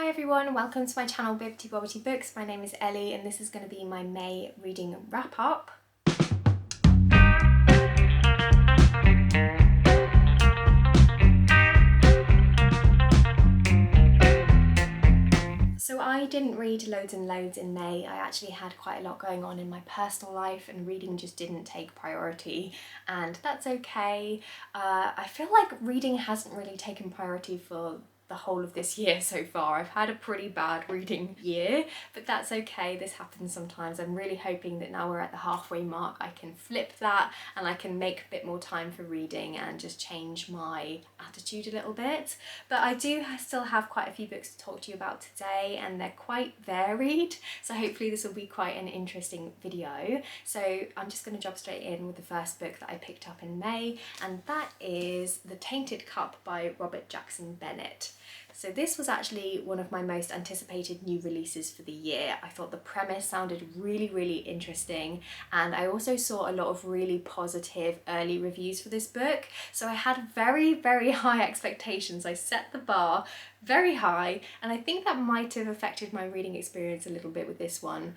Hi everyone, welcome to my channel Bibbity Bobbity Books. My name is Ellie and this is going to be my May reading wrap up. So I didn't read loads and loads in May. I actually had quite a lot going on in my personal life and reading just didn't take priority, and that's okay. I feel like reading hasn't really taken priority for the whole of this year so far. I've had a pretty bad reading year, but that's okay. This happens sometimes. I'm really hoping that now we're at the halfway mark, I can flip that and I can make a bit more time for reading and just change my attitude a little bit. But I do still have quite a few books to talk to you about today, and they're quite varied, so hopefully this will be quite an interesting video. So I'm just going to jump straight in with the first book that I picked up in May, and that is The Tainted Cup by Robert Jackson Bennett. So this was actually one of my most anticipated new releases for the year. I thought the premise sounded really interesting, and I also saw a lot of really positive early reviews for this book. So I had very high expectations. I set the bar very high, and I think that might have affected my reading experience a little bit with this one,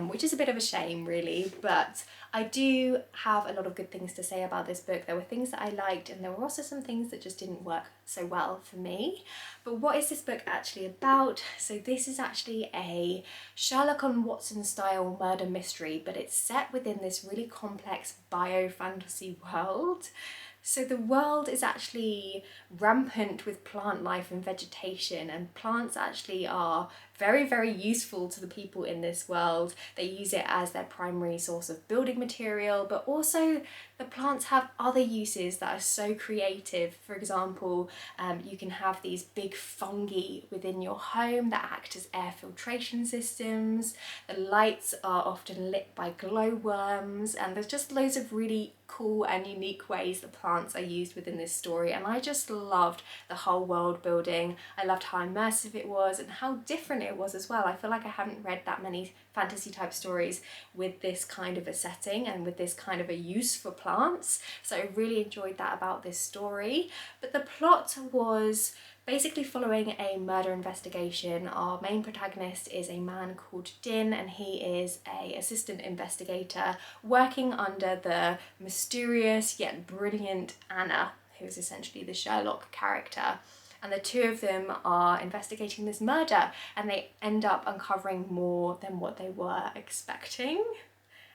which is a bit of a shame really, but I do have a lot of good things to say about this book. There were things that I liked, and there were also some things that just didn't work so well for me. But what is this book actually about? So this is actually a Sherlock and Watson style murder mystery, but it's set within this really complex bio-fantasy world. So the world is actually rampant with plant life and vegetation, and plants actually are very useful to the people in this world. They use it as their primary source of building material, but also the plants have other uses that are so creative. For example, you can have these big fungi within your home that act as air filtration systems. The lights are often lit by glowworms, and there's just loads of really cool and unique ways the plants are used within this story, and I just loved the whole world building. I loved how immersive it was and how different it was as well. I feel like I haven't read that many fantasy type stories with this kind of a setting and with this kind of a use for plants, so I really enjoyed that about this story. But the plot was basically following a murder investigation. Our main protagonist is a man called Din, and he is an assistant investigator working under the mysterious yet brilliant Anna, who is essentially the Sherlock character. And the two of them are investigating this murder, and they end up uncovering more than what they were expecting.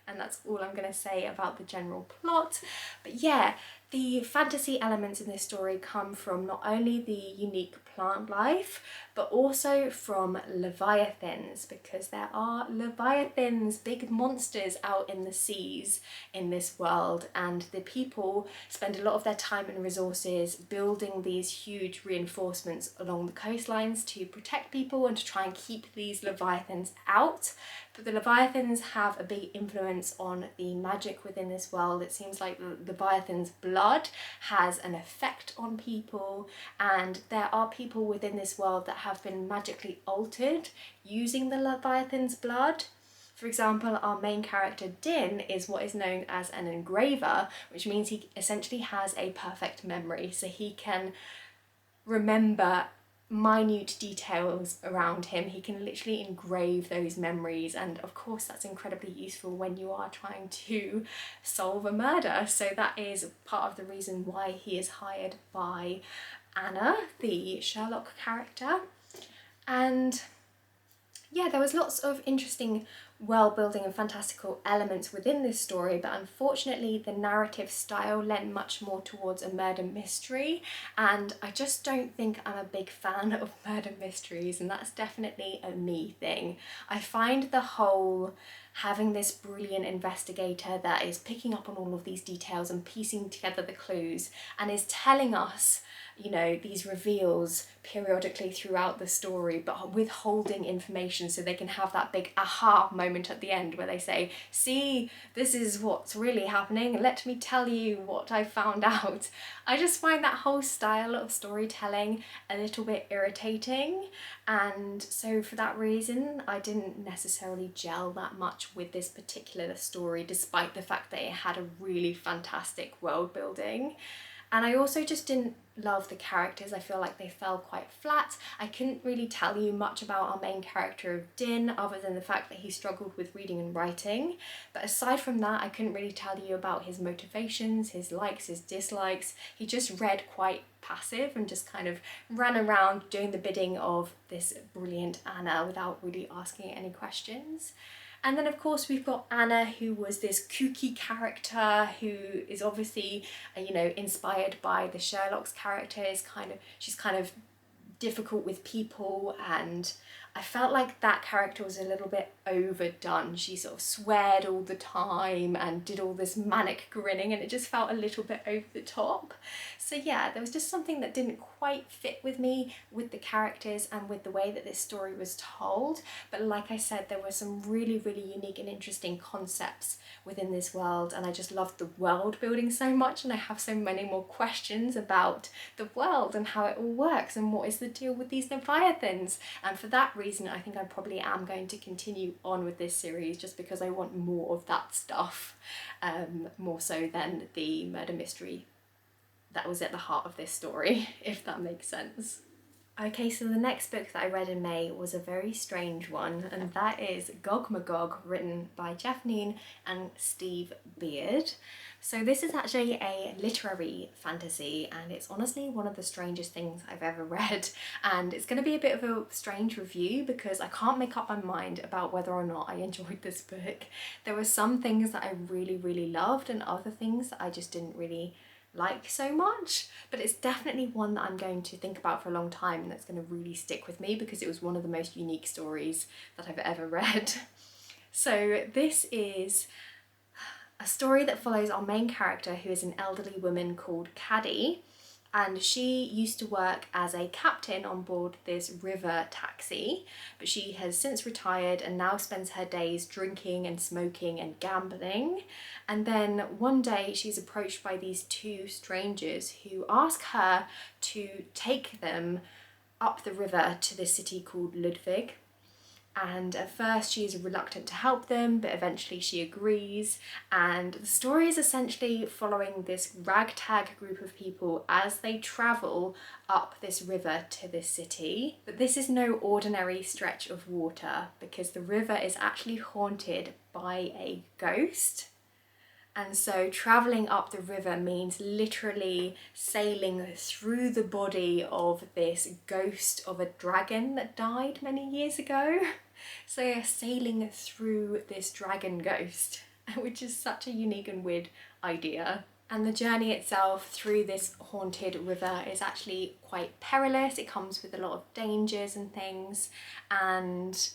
And that's all I'm going to say about the general plot. But yeah, the fantasy elements in this story come from not only the unique plant life, but also from leviathans, because there are leviathans, big monsters out in the seas in this world, and the people spend a lot of their time and resources building these huge reinforcements along the coastlines to protect people and to try and keep these leviathans out. But the leviathans have a big influence on the magic within this world. It seems like the leviathan's blood has an effect on people, and there are people within this world that have been magically altered using the leviathan's blood. For example, our main character Din is what is known as an engraver, which means he essentially has a perfect memory, so he can remember minute details around him. He can literally engrave those memories, and of course that's incredibly useful when you are trying to solve a murder. So that is part of the reason why he is hired by Anna, the Sherlock character. And yeah, there was lots of interesting world building and fantastical elements within this story, but unfortunately the narrative style lent much more towards a murder mystery, and I just don't think I'm a big fan of murder mysteries, and that's definitely a me thing. I find the whole having this brilliant investigator that is picking up on all of these details and piecing together the clues and is telling us, you know, these reveals periodically throughout the story, but withholding information so they can have that big aha moment at the end where they say, see, this is what's really happening, let me tell you what I found out. I just find that whole style of storytelling a little bit irritating, and so for that reason I didn't necessarily gel that much with this particular story, despite the fact that it had a really fantastic world building. And I also just didn't love the characters. I feel like they fell quite flat. I couldn't really tell you much about our main character of Din other than the fact that he struggled with reading and writing. But aside from that, I couldn't really tell you about his motivations, his likes, his dislikes. He just read quite passive and just kind of ran around doing the bidding of this brilliant Anna without really asking any questions. And then of course we've got Anna, who was this kooky character who is obviously, you know, inspired by the Sherlock's characters. She's kind of difficult with people, and I felt like that character was a little bit overdone. She sort of sweared all the time and did all this manic grinning, and it just felt a little bit over the top. So yeah, there was just something that didn't quite fit with me with the characters and with the way that this story was told. But like I said, there were some really, really unique and interesting concepts within this world, and I just loved the world building so much, and I have so many more questions about the world and how it all works and what is the deal with these Leviathans. And for that reason, I think I probably am going to continue on with this series, just because I want more of that stuff, more so than the murder mystery that was at the heart of this story, if that makes sense. Okay, so the next book that I read in May was a very strange one, and that is Gog Magog, written by Jeff Neen and Steve Beard. So this is actually a literary fantasy, and it's honestly one of the strangest things I've ever read. And it's going to be a bit of a strange review because I can't make up my mind about whether or not I enjoyed this book. There were some things that I really, really loved and other things that I just didn't really like so much, but it's definitely one that I'm going to think about for a long time, and that's going to really stick with me because it was one of the most unique stories that I've ever read. So this is a story that follows our main character, who is an elderly woman called Caddy, and she used to work as a captain on board this river taxi, but she has since retired and now spends her days drinking and smoking and gambling. And then one day she's approached by these two strangers who ask her to take them up the river to this city called Ludwig. And at first she is reluctant to help them, but eventually she agrees. And the story is essentially following this ragtag group of people as they travel up this river to this city. But this is no ordinary stretch of water, because the river is actually haunted by a ghost. And so travelling up the river means literally sailing through the body of this ghost of a dragon that died many years ago. So you're sailing through this dragon ghost, which is such a unique and weird idea. And the journey itself through this haunted river is actually quite perilous. It comes with a lot of dangers and things, and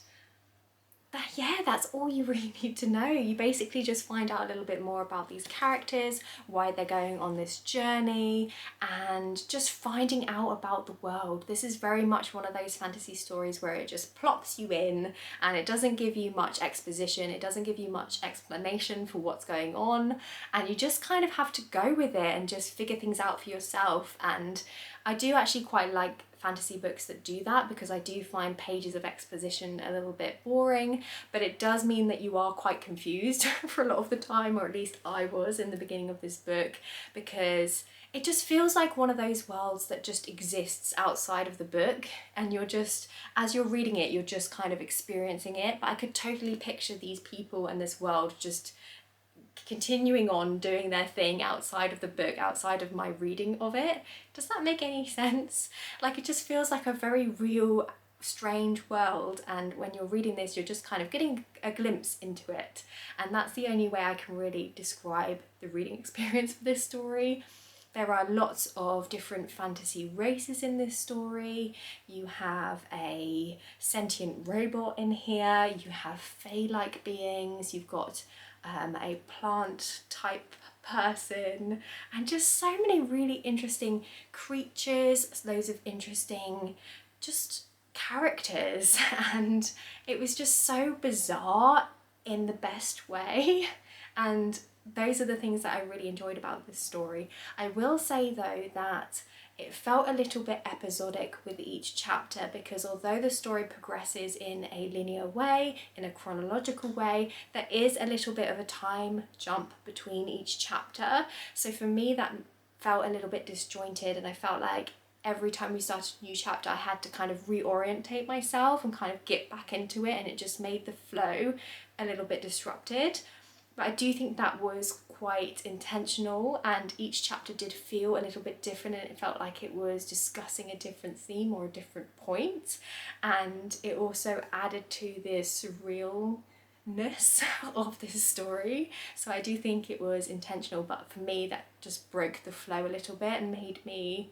yeah, that's all you really need to know. You basically just find out a little bit more about these characters, why they're going on this journey, and just finding out about the world. This is very much one of those fantasy stories where it just plops you in, and it doesn't give you much exposition, it doesn't give you much explanation for what's going on, and you just kind of have to go with it and just figure things out for yourself. And I do actually quite like fantasy books that do that, because I do find pages of exposition a little bit boring, but it does mean that you are quite confused for a lot of the time, or at least I was in the beginning of this book, because it just feels like one of those worlds that just exists outside of the book, and you're just, as you're reading it, you're just kind of experiencing it. But I could totally picture these people and this world just continuing on doing their thing outside of the book, outside of my reading of it. Does that make any sense? Like, it just feels like a very real, strange world, and when you're reading this, you're just kind of getting a glimpse into it. And that's the only way I can really describe the reading experience for this story. There are lots of different fantasy races in this story. You have a sentient robot in here, you have fae-like beings, you've got a plant type person, and just so many really interesting creatures, loads of interesting just characters, and it was just so bizarre in the best way. And those are the things that I really enjoyed about this story. I will say though that it felt a little bit episodic with each chapter, because although the story progresses in a linear way, in a chronological way, there is a little bit of a time jump between each chapter. So for me, that felt a little bit disjointed, and I felt like every time we started a new chapter I had to kind of reorientate myself and kind of get back into it, and it just made the flow a little bit disrupted. But I do think that was quite intentional, and each chapter did feel a little bit different, and it felt like it was discussing a different theme or a different point, and it also added to the surrealness of this story. So I do think it was intentional, but for me that just broke the flow a little bit and made me,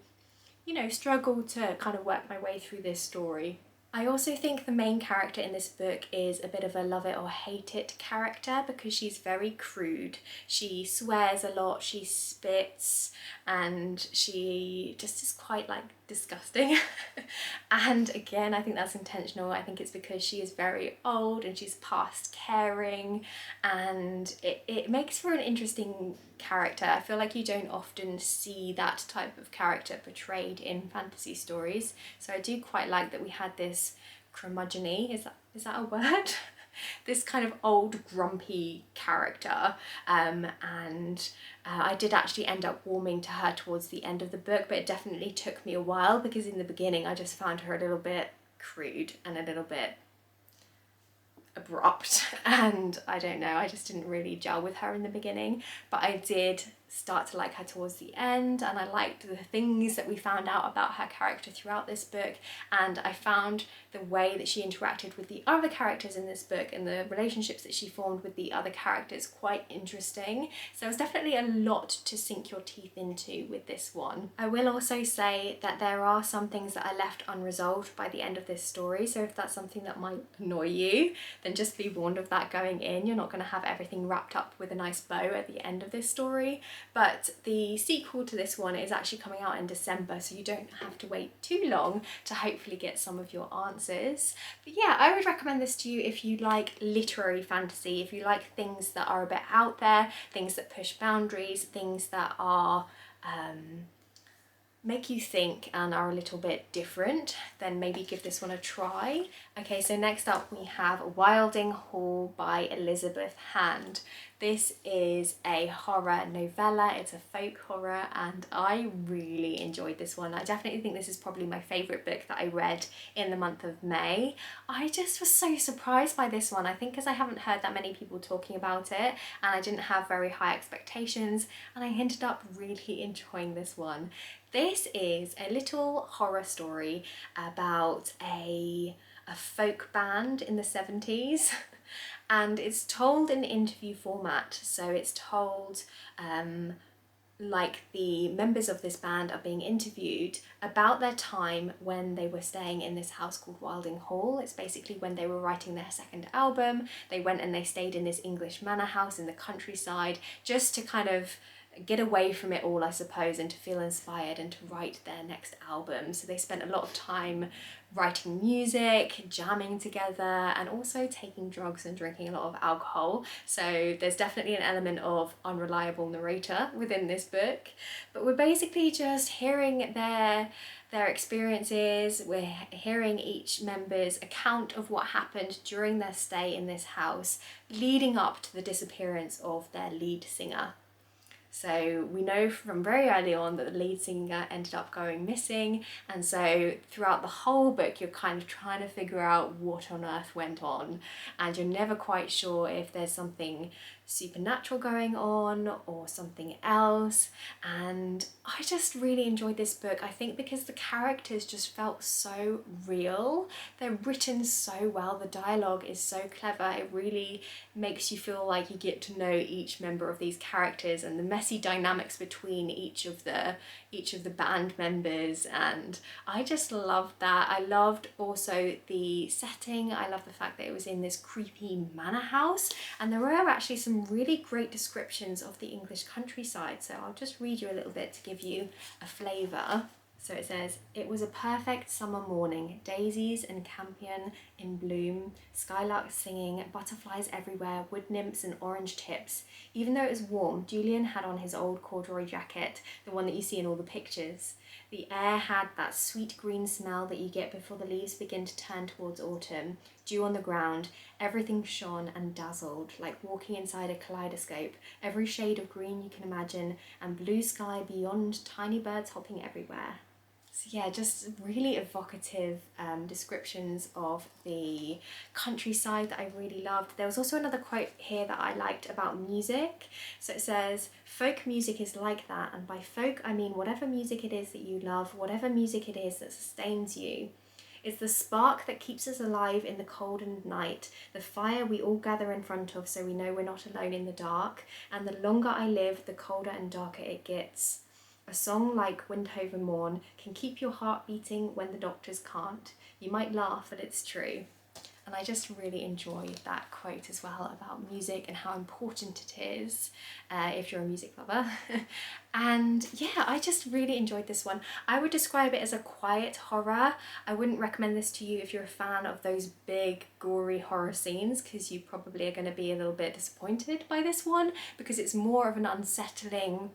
you know, struggle to kind of work my way through this story. I also think the main character in this book is a bit of a love it or hate it character, because she's very crude. She swears a lot, she spits, and she just is quite like disgusting. And again, I think that's intentional. I think it's because she is very old and she's past caring, and it makes for an interesting character. I feel like you don't often see that type of character portrayed in fantasy stories, so I do quite like that we had this curmudgeon-y, is that a word? This kind of old grumpy character, and I did actually end up warming to her towards the end of the book, but it definitely took me a while, because in the beginning I just found her a little bit crude and a little bit abrupt, and I don't know, I just didn't really gel with her in the beginning, but I did start to like her towards the end, and I liked the things that we found out about her character throughout this book, and I found the way that she interacted with the other characters in this book and the relationships that she formed with the other characters quite interesting. So it was definitely a lot to sink your teeth into with this one. I will also say that there are some things that are left unresolved by the end of this story, so if that's something that might annoy you, then just be warned of that going in. You're not going to have everything wrapped up with a nice bow at the end of this story, but the sequel to this one is actually coming out in December, so you don't have to wait too long to hopefully get some of your answers. But yeah, I would recommend this to you if you like literary fantasy, if you like things that are a bit out there, things that push boundaries, things that are make you think and are a little bit different, then maybe give this one a try. Okay, so next up we have Wilding Hall by Elizabeth Hand. This is a horror novella, it's a folk horror, and I really enjoyed this one. I definitely think this is probably my favourite book that I read in the month of May. I just was so surprised by this one, I think because I haven't heard that many people talking about it, and I didn't have very high expectations, and I ended up really enjoying this one. This is a little horror story about a folk band in the 70s, and it's told in interview format. So it's told like the members of this band are being interviewed about their time when they were staying in this house called Wilding Hall. It's basically when they were writing their second album. They went and they stayed in this English manor house in the countryside just to kind of get away from it all, I suppose, and to feel inspired and to write their next album. So they spent a lot of time writing music, jamming together, and also taking drugs and drinking a lot of alcohol. So there's definitely an element of unreliable narrator within this book, but we're basically just hearing their experiences. We're hearing each member's account of what happened during their stay in this house, leading up to the disappearance of their lead singer. So we know from very early on that the lead singer ended up going missing, and so throughout the whole book you're kind of trying to figure out what on earth went on, and you're never quite sure if there's something supernatural going on or something else. And I just really enjoyed this book, I think because the characters just felt so real. They're written so well, the dialogue is so clever, it really makes you feel like you get to know each member of these characters and the messy dynamics between each of the band members, and I just loved that. I loved also the setting. I love the fact that it was in this creepy manor house, and there were actually some really great descriptions of the English countryside, so I'll just read you a little bit to give you a flavour. So it says, "It was a perfect summer morning, daisies and campion in bloom, skylarks singing, butterflies everywhere, wood nymphs and orange tips. Even though it was warm, Julian had on his old corduroy jacket, the one that you see in all the pictures. The air had that sweet green smell that you get before the leaves begin to turn towards autumn. Dew on the ground, everything shone and dazzled, like walking inside a kaleidoscope, every shade of green you can imagine, and blue sky beyond, tiny birds hopping everywhere. So yeah, just really evocative descriptions of the countryside that I really loved. There was also another quote here that I liked about music. So it says, folk music is like that, and by folk I mean whatever music it is that you love, whatever music it is that sustains you. It's the spark that keeps us alive in the cold and night, the fire we all gather in front of so we know we're not alone in the dark, and the longer I live, the colder and darker it gets. A song like Windhover Morn can keep your heart beating when the doctors can't. You might laugh, but it's true. And I just really enjoyed that quote as well about music and how important it is if you're a music lover. And yeah, I just really enjoyed this one. I would describe it as a quiet horror. I wouldn't recommend this to you if you're a fan of those big gory horror scenes, because you probably are going to be a little bit disappointed by this one, because it's more of an unsettling,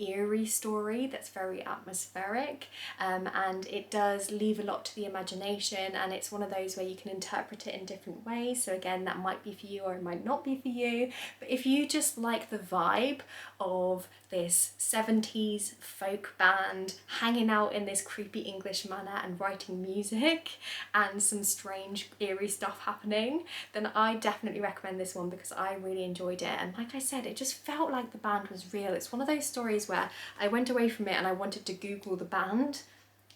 eerie story that's very atmospheric, and it does leave a lot to the imagination, and it's one of those where you can interpret it in different ways. So again, that might be for you or it might not be for you, but if you just like the vibe of this 70s folk band hanging out in this creepy English manor and writing music and some strange eerie stuff happening, then I definitely recommend this one, because I really enjoyed it. And like I said, it just felt like the band was real. It's one of those stories where I went away from it and I wanted to Google the band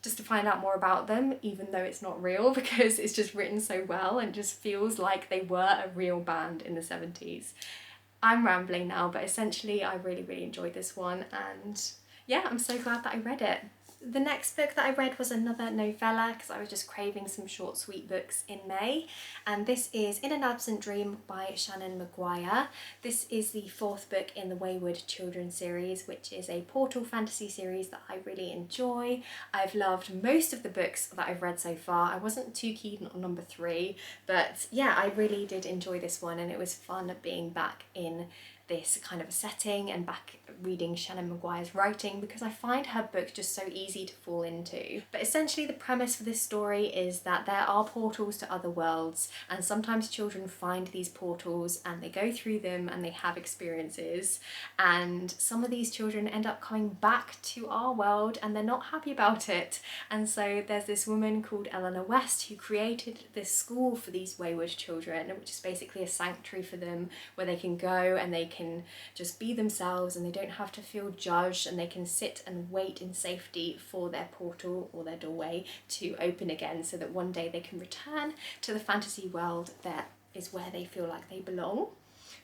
just to find out more about them, even though it's not real, because it's just written so well and just feels like they were a real band in the 70s. I'm rambling now, but essentially I really, really enjoyed this one, and yeah, I'm so glad that I read it. The next book that I read was another novella, because I was just craving some short, sweet books in May, and this is In an Absent Dream by Shannon Maguire. This is the fourth book in the Wayward Children series, which is a portal fantasy series that I really enjoy. I've loved most of the books that I've read so far. I wasn't too keen on number 3, but yeah, I really did enjoy this one, and it was fun being back in this kind of a setting and back reading Shannon Maguire's writing, because I find her books just so easy to fall into. But essentially the premise for this story is that there are portals to other worlds, and sometimes children find these portals and they go through them and they have experiences, and some of these children end up coming back to our world and they're not happy about it. And so there's this woman called Eleanor West who created this school for these wayward children, which is basically a sanctuary for them where they can go and they can just be themselves and they don't have to feel judged, and they can sit and wait in safety for their portal or their doorway to open again, so that one day they can return to the fantasy world that is where they feel like they belong.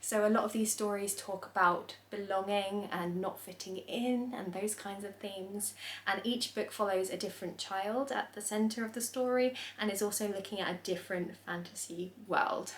So a lot of these stories talk about belonging and not fitting in and those kinds of themes, and each book follows a different child at the centre of the story and is also looking at a different fantasy world.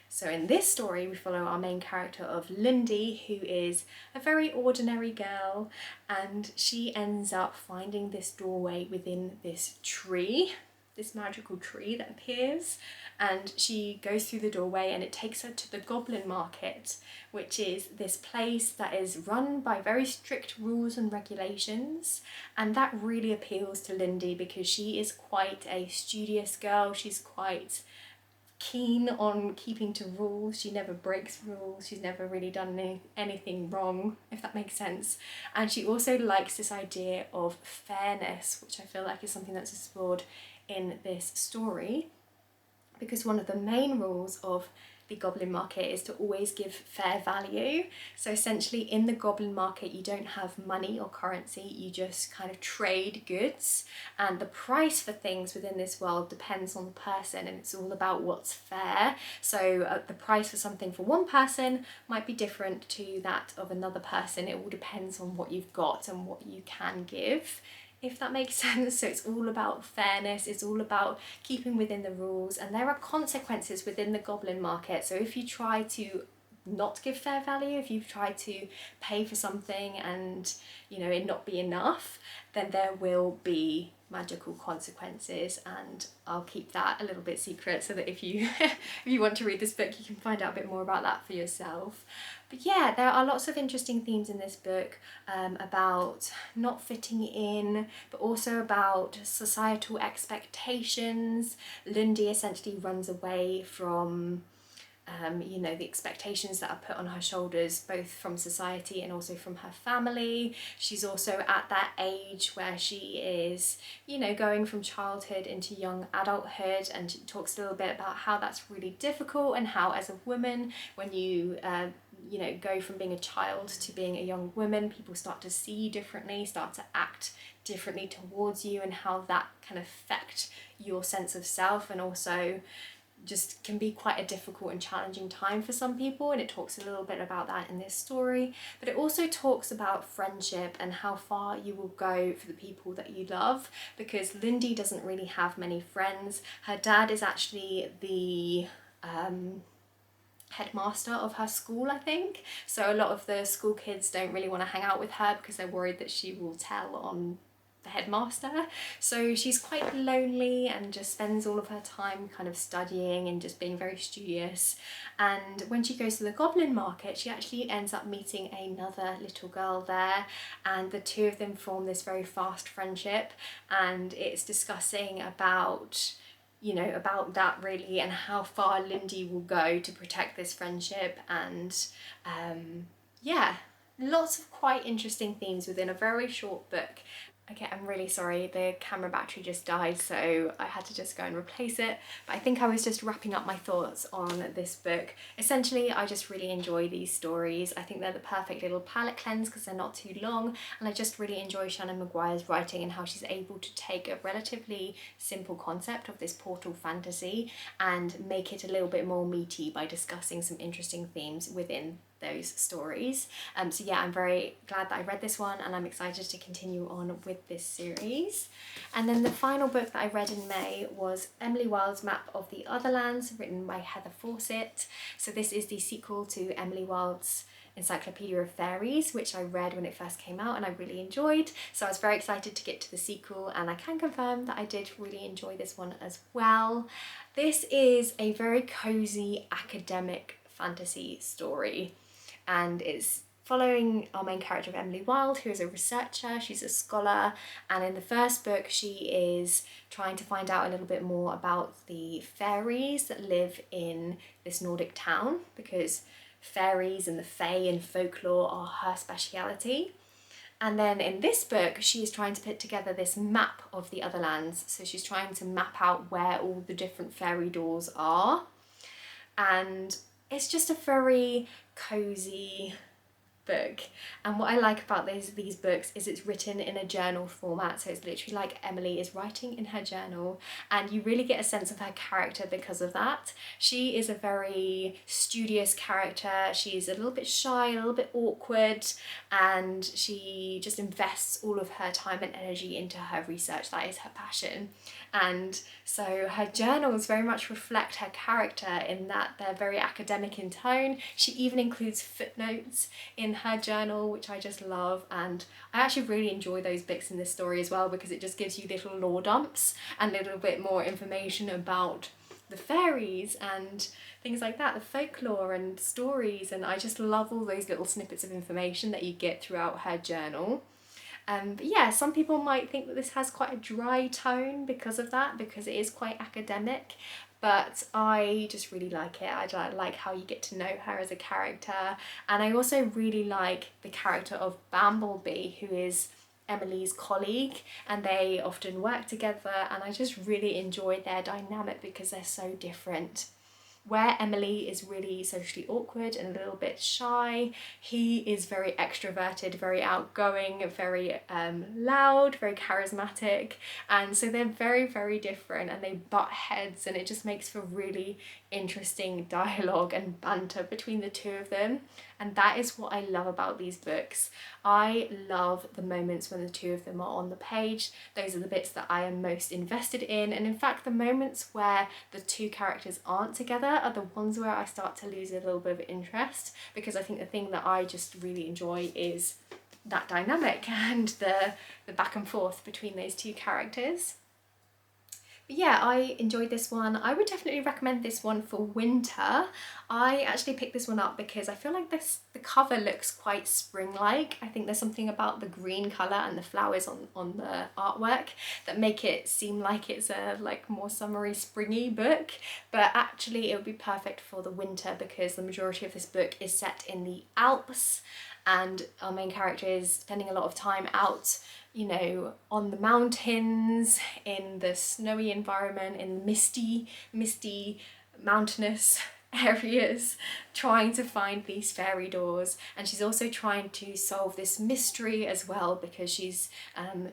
So in this story we follow our main character of Lindy, who is a very ordinary girl, and she ends up finding this doorway within this tree, this magical tree that appears, and she goes through the doorway and it takes her to the Goblin Market, which is this place that is run by very strict rules and regulations, and that really appeals to Lindy because she is quite a studious girl. She's quite keen on keeping to rules. She never breaks rules. She's never really done anything wrong, if that makes sense. And she also likes this idea of fairness, which I feel like is something that's explored in this story, because one of the main rules of the Goblin Market is to always give fair value. So essentially in the Goblin Market you don't have money or currency, you just kind of trade goods, and the price for things within this world depends on the person, and it's all about what's fair. So the price for something for one person might be different to that of another person. It all depends on what you've got and what you can give, if that makes sense. So it's all about fairness, it's all about keeping within the rules, and there are consequences within the Goblin Market. So if you try to not give fair value, if you try to pay for something and it not be enough, then there will be magical consequences, and I'll keep that a little bit secret so that if you if you want to read this book you can find out a bit more about that for yourself. But yeah, there are lots of interesting themes in this book about not fitting in, but also about societal expectations. Lundy essentially runs away from you know, the expectations that are put on her shoulders, both from society and also from her family. She's also at that age where she is, you know, going from childhood into young adulthood, and she talks a little bit about how that's really difficult, and how as a woman, when you you know, go from being a child to being a young woman, people start to see you differently, start to act differently towards you, and how that can affect your sense of self, and also just can be quite a difficult and challenging time for some people. And it talks a little bit about that in this story, but it also talks about friendship and how far you will go for the people that you love, because Lindy doesn't really have many friends. Her dad is actually the headmaster of her school, I think, so a lot of the school kids don't really want to hang out with her because they're worried that she will tell on the headmaster. So she's quite lonely and just spends all of her time kind of studying and just being very studious. And when she goes to the goblin market, she actually ends up meeting another little girl there, and the two of them form this very fast friendship, and it's discussing about, you know, about that really, and how far Lindy will go to protect this friendship. And yeah, lots of quite interesting themes within a very short book. Okay, I'm really sorry, the camera battery just died, so I had to just go and replace it. But I think I was just wrapping up my thoughts on this book. Essentially, I just really enjoy these stories. I think they're the perfect little palette cleanse because they're not too long, and I just really enjoy Shannon Maguire's writing and how she's able to take a relatively simple concept of this portal fantasy and make it a little bit more meaty by discussing some interesting themes within those stories. So yeah, I'm very glad that I read this one, and I'm excited to continue on with this series. And then the final book that I read in May was Emily Wilde's Map of the Otherlands, written by Heather Fawcett. So this is the sequel to Emily Wilde's Encyclopedia of Fairies, which I read when it first came out and I really enjoyed. So I was very excited to get to the sequel, and I can confirm that I did really enjoy this one as well. This is a very cozy academic fantasy story, and it's following our main character of Emily Wilde, who is a researcher. She's a scholar, and in the first book she is trying to find out a little bit more about the fairies that live in this Nordic town, because fairies and the fae and folklore are her speciality. And then in this book she is trying to put together this map of the other lands, so she's trying to map out where all the different fairy doors are. And it's just a very cozy book, and what I like about these books is it's written in a journal format, so it's literally like Emily is writing in her journal, and you really get a sense of her character because of that. She is a very studious character. She's a little bit shy, a little bit awkward, and she just invests all of her time and energy into her research. That is her passion. And so her journals very much reflect her character in that they're very academic in tone. She even includes footnotes in her journal, which I just love, and I actually really enjoy those bits in this story as well, because it just gives you little lore dumps and a little bit more information about the fairies and things like that, the folklore and stories, and I just love all those little snippets of information that you get throughout her journal. But yeah, some people might think that this has quite a dry tone because of that, because it is quite academic, but I just really like it. I like how you get to know her as a character, and I also really like the character of Bamblebee, who is Emily's colleague, and they often work together, and I just really enjoy their dynamic because they're so different. Where Emily is really socially awkward and a little bit shy, he is very extroverted, very outgoing, very loud, very charismatic, and so they're very, very different, and they butt heads, and it just makes for really interesting dialogue and banter between the two of them. And that is what I love about these books. I love the moments when the two of them are on the page. Those are the bits that I am most invested in, and in fact the moments where the two characters aren't together are the ones where I start to lose a little bit of interest, because I think the thing that I just really enjoy is that dynamic and the back and forth between those two characters. But yeah, I enjoyed this one. I would definitely recommend this one for winter. I actually picked this one up because I feel like the cover looks quite spring-like. I think there's something about the green colour and the flowers on the artwork that make it seem like it's a like more summery, springy book. But actually it would be perfect for the winter because the majority of this book is set in the Alps and our main character is spending a lot of time out, you know, on the mountains, in the snowy environment, in misty, mountainous areas, trying to find these fairy doors. And she's also trying to solve this mystery as well because she's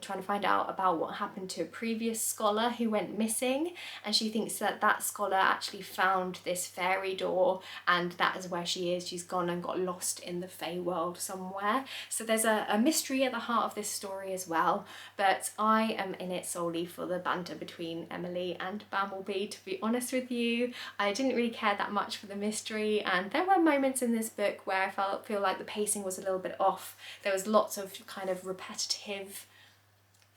trying to find out about what happened to a previous scholar who went missing, and she thinks that that scholar actually found this fairy door and that is where she is. She's gone and got lost in the Fey world somewhere. So there's a mystery at the heart of this story as well, but I am in it solely for the banter between Emily and Bumblebee, to be honest with you. I didn't really care that much for the mystery, and there were moments in this book where I feel like the pacing was a little bit off. There was lots of kind of repetitive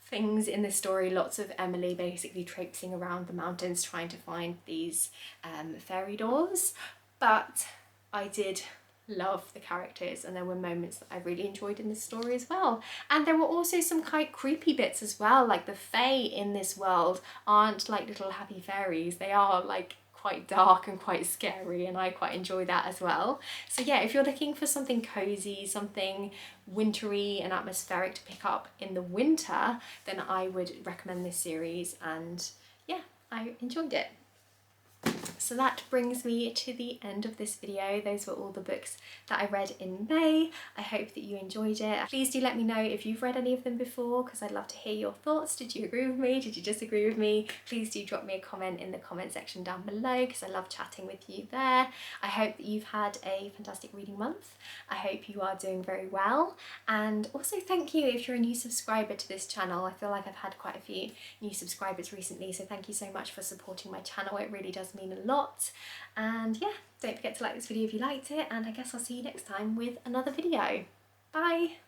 things in this story, lots of Emily basically traipsing around the mountains trying to find these fairy doors, but I did love the characters and there were moments that I really enjoyed in this story as well. And there were also some quite creepy bits as well, like the Fae in this world aren't like little happy fairies, they are like quite dark and quite scary, and I quite enjoy that as well. So yeah, if you're looking for something cozy, something wintry and atmospheric to pick up in the winter, then I would recommend this series, and yeah, I enjoyed it. So that brings me to the end of this video. Those were all the books that I read in May. I hope that you enjoyed it. Please do let me know if you've read any of them before because I'd love to hear your thoughts. Did you agree with me? Did you disagree with me? Please do drop me a comment in the comment section down below because I love chatting with you there. I hope that you've had a fantastic reading month. I hope you are doing very well, and also thank you if you're a new subscriber to this channel. I feel like I've had quite a few new subscribers recently, so thank you so much for supporting my channel. It really does mean a lot. And yeah, don't forget to like this video if you liked it, and I guess I'll see you next time with another video. Bye!